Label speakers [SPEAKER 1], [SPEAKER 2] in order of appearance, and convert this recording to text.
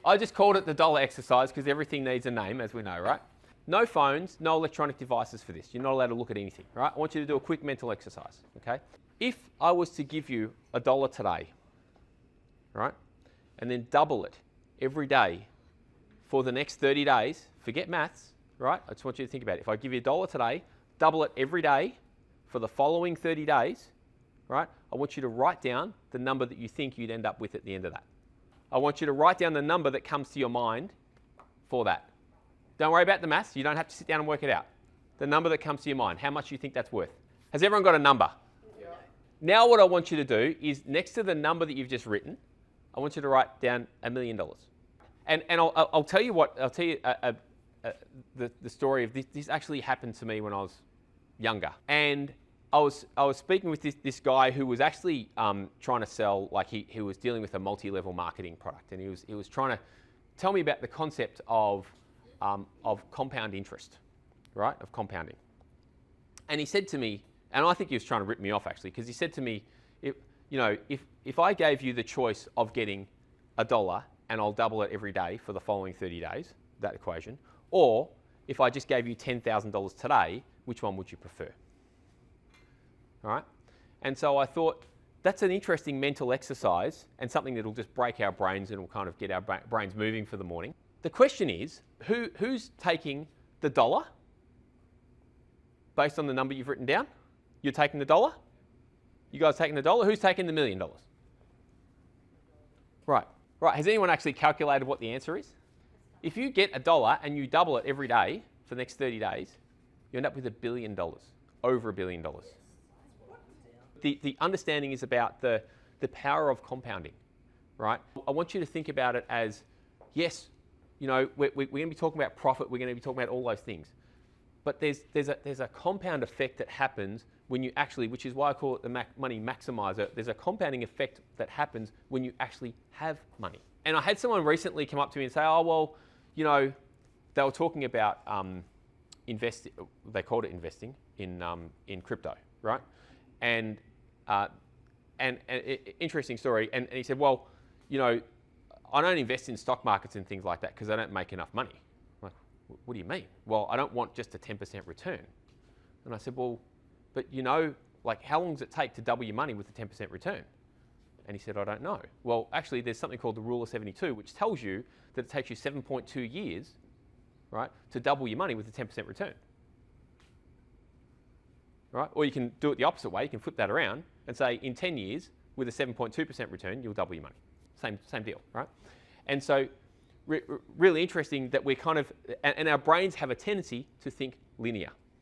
[SPEAKER 1] I just called it the dollar exercise because everything needs a name, as we know, right? No phones, no electronic devices for this. You're not allowed to look at anything, right? I want you to do a quick mental exercise, okay? If I was to give you $1 today, right, and then double it every day for the next 30 days, forget maths, right? I just want you to think about it. If I give you $1 today, double it every day for the following 30 days, right? I want you to write down the number that you think you'd end up with at the end of that. I want you to write down the number that comes to your mind for that. Don't worry about the maths. You don't have to sit down and work it out. The number that comes to your mind, how much you think that's worth. Has everyone got a number? Yeah. Now what I want you to do is next to the number that you've just written, I want you to write down $1 million. And I'll tell you what, I'll tell you the story of this. This actually happened to me when I was younger. And I was speaking with this guy who was actually trying to sell, like he was dealing with a multi-level marketing product, and he was trying to tell me about the concept of compound interest, right? Of compounding. And he said to me, and I think he was trying to rip me off actually, because he said to me, if I gave you the choice of getting $1 and I'll double it every day for the following 30 days, that equation, or if I just gave you $10,000 today, which one would you prefer? All right? And so I thought, that's an interesting mental exercise and something that'll just break our brains and will kind of get our brains moving for the morning. The question is, who's taking the $1 based on the number you've written down? You're taking the $1? You guys taking the $1? Who's taking the $1 million? Right. Right. Has anyone actually calculated what the answer is? If you get $1 and you double it every day for the next 30 days, you end up with $1 billion, over $1 billion. The understanding is about the power of compounding, right? I want you to think about it as, yes, we're going to be talking about profit, we're going to be talking about all those things. But there's a compound effect that happens when you actually, which is why I call it the money maximizer. There's a compounding effect that happens when you actually have money. And I had someone recently come up to me and say, oh, well, they were talking about they called it investing in crypto, right? And interesting story. And he said, well, I don't invest in stock markets and things like that because I don't make enough money. I'm like, what do you mean? Well, I don't want just a 10% return. And I said, well, but like how long does it take to double your money with a 10% return? And he said, I don't know. Well, actually, there's something called the Rule of 72, which tells you that it takes you 7.2 years, right, to double your money with a 10% return. Right? Or you can do it the opposite way. You can flip that around and say, in 10 years, with a 7.2% return, you'll double your money. Same deal, right? And so, really interesting that we're kind of, and our brains have a tendency to think linear.